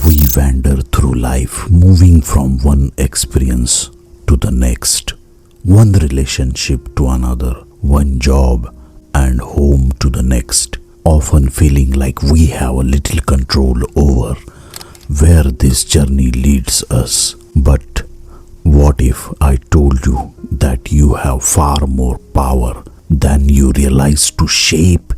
We wander through life, moving from one experience to the next, one relationship to another, one job and home to the next, often feeling like we have a little control over where this journey leads us. But what if I told you that you have far more power than you realize to shape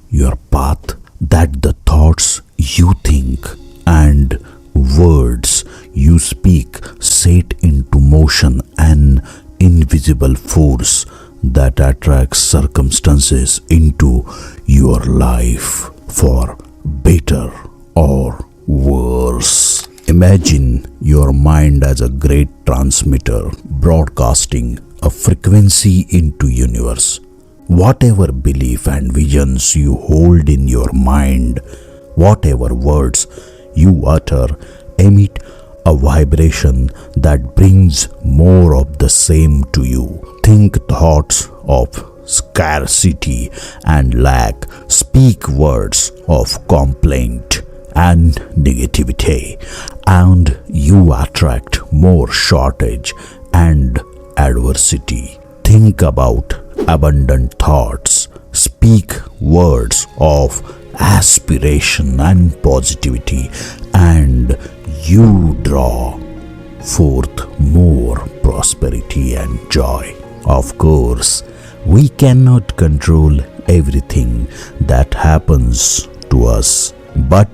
your path? That the thoughts you think and words you speak set into motion an invisible force that attracts circumstances into your life for better or worse. Imagine your mind as a great transmitter broadcasting a frequency into universe. Whatever belief and visions you hold in your mind, whatever words you utter, emit a vibration that brings more of the same to you. Think thoughts of scarcity and lack, speak words of complaint and negativity, and you attract more shortage and adversity. Think about abundant thoughts, speak words of aspiration and positivity, and you draw forth more prosperity and joy. Of course, we cannot control everything that happens to us, but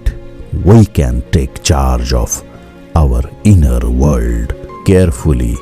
we can take charge of our inner world, carefully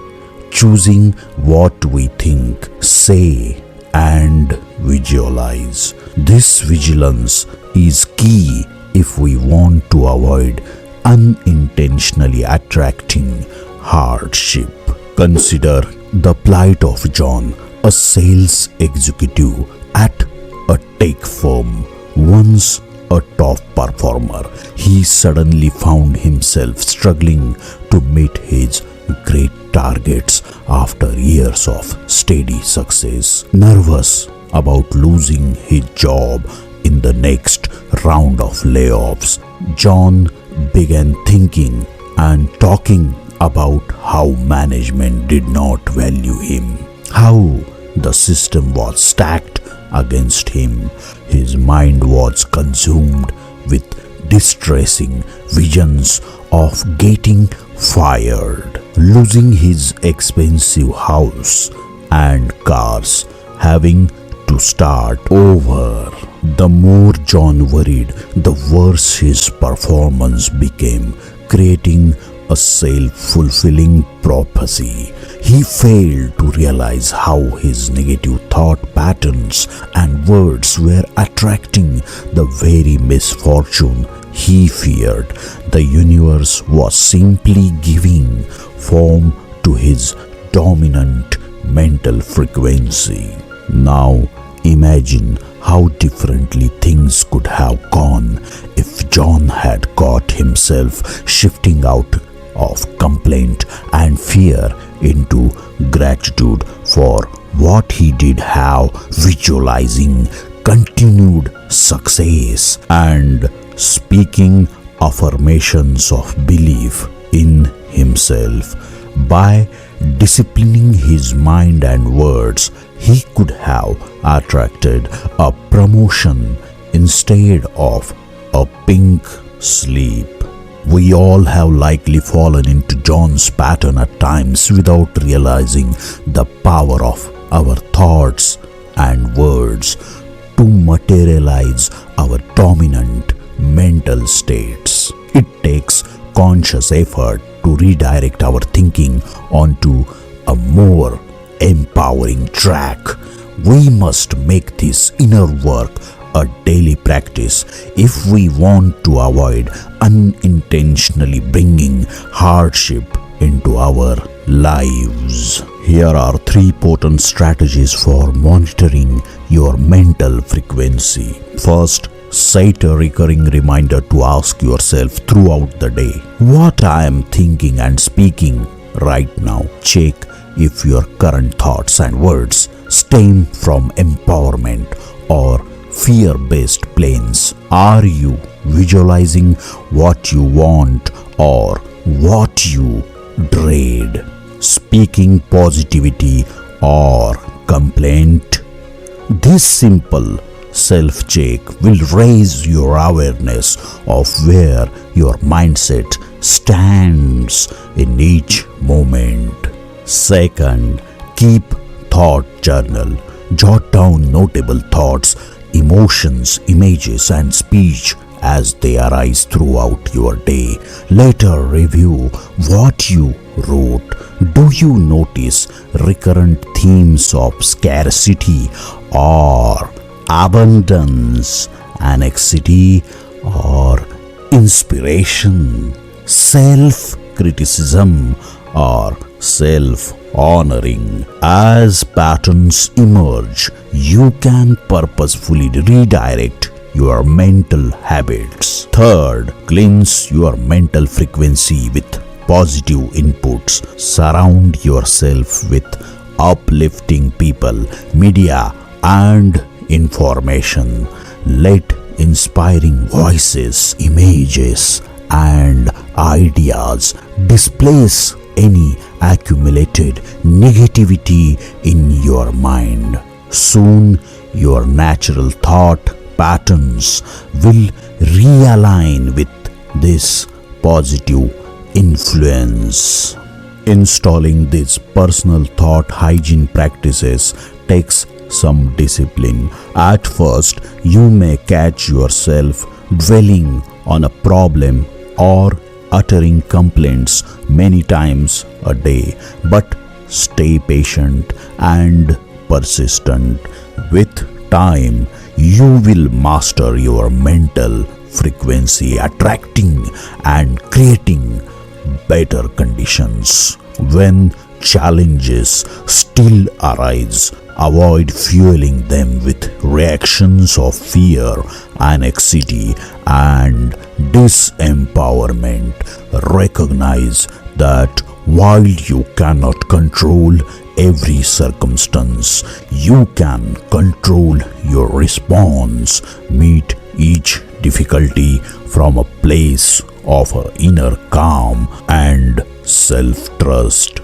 choosing what we think, say, and visualize. This vigilance is key if we want to avoid unintentionally attracting hardship. Consider the plight of John, a sales executive at a tech firm, once a top performer. He suddenly found himself struggling to meet his great targets after years of steady success. Nervous about losing his job in the next round of layoffs, John began thinking and talking about how management did not value him, how the system was stacked against him. His mind was consumed with distressing visions of getting fired, losing his expensive house and cars, having to start over. The more John worried, the worse his performance became, creating a self-fulfilling prophecy. He failed to realize how his negative thought patterns and words were attracting the very misfortune he feared. The universe was simply giving form to his dominant mental frequency. Now imagine how differently things could have gone if John had caught himself shifting out of complaint and fear into gratitude for what he did have, visualizing continued success and speaking affirmations of belief in himself. By disciplining his mind and words, he could have attracted a promotion instead of a pink slip. We all have likely fallen into John's pattern at times without realizing the power of our thoughts and words to materialize our dominant mental states. It takes conscious effort to redirect our thinking onto a more empowering track. We must make this inner work a daily practice if we want to avoid unintentionally bringing hardship into our lives. Here are 3 potent strategies for monitoring your mental frequency. First, set a recurring reminder to ask yourself throughout the day, what I am thinking and speaking right now. Check if your current thoughts and words stem from empowerment or fear-based planes. Are you visualizing what you want, or what you dread, speaking positivity or complaint. This simple self check will raise your awareness of where your mindset stands in each moment. Second, keep thought journal. Jot down notable thoughts, emotions, images, and speech as they arise throughout your day. Later, review what you wrote. Do you notice recurrent themes of scarcity or abundance, anxiety or inspiration, self criticism or self honoring? As patterns emerge, you can purposefully redirect your mental habits. Third, cleanse your mental frequency with positive inputs. Surround yourself with uplifting people, media, and information. Let inspiring voices, images, and ideas displace any accumulated negativity in your mind. Soon, your natural thought patterns will realign with this positive influence. Installing these personal thought hygiene practices takes some discipline. At first, you may catch yourself dwelling on a problem or uttering complaints many times a day, but stay patient and persistent. With time, you will master your mental frequency, attracting and creating better conditions. When challenges still arise, avoid fueling them with reactions of fear, anxiety, and disempowerment. Recognize that while you cannot control every circumstance, you can control your response. Meet each difficulty from a place of inner calm and self-trust.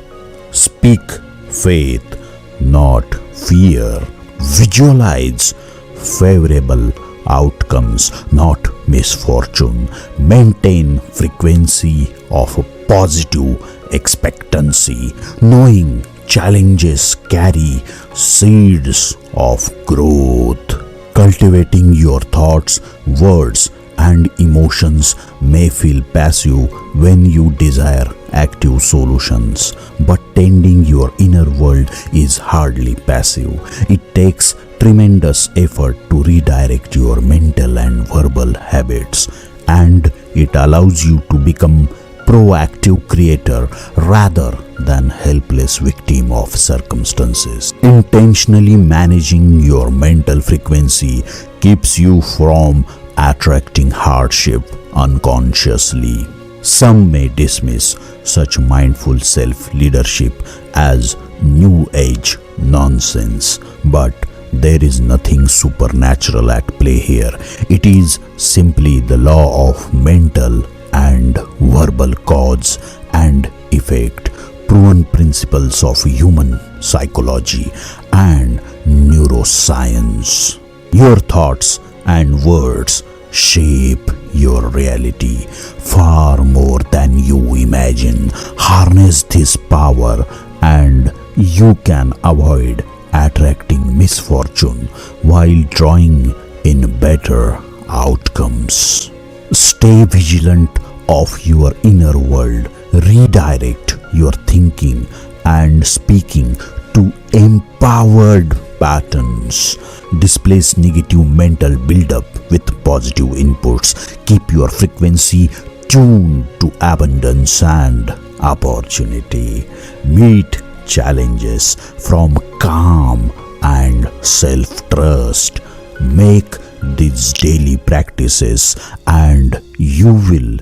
Speak faith, not fear. Visualize favorable outcomes, not misfortune. Maintain frequency of a positive expectancy, knowing challenges carry seeds of growth. Cultivating your thoughts, words, and emotions may feel passive when you desire active solutions, but tending your inner world is hardly passive. It takes tremendous effort to redirect your mental and verbal habits, and it allows you to become proactive creator rather than helpless victim of circumstances. Intentionally managing your mental frequency keeps you from attracting hardship unconsciously. Some may dismiss such mindful self-leadership as new age nonsense, but there is nothing supernatural at play here. It is simply the law of mental and verbal cause and effect, proven principles of human psychology and neuroscience. Your thoughts and words shape your reality far more than you imagine. Harness this power and you can avoid attracting misfortune while drawing in better outcomes. Stay vigilant of your inner world. Redirect your thinking and speaking to empowered patterns. Displace negative mental buildup with positive inputs. Keep your frequency tuned to abundance and opportunity. Meet challenges from calm and self-trust. Make these daily practices and you will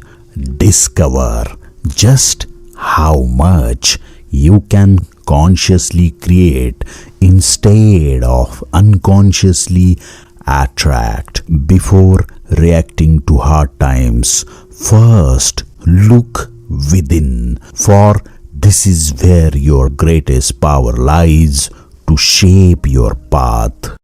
discover just how much you can consciously create instead of unconsciously attract. Before reacting to hard times, first Look within, for this is where your greatest power lies to shape your path.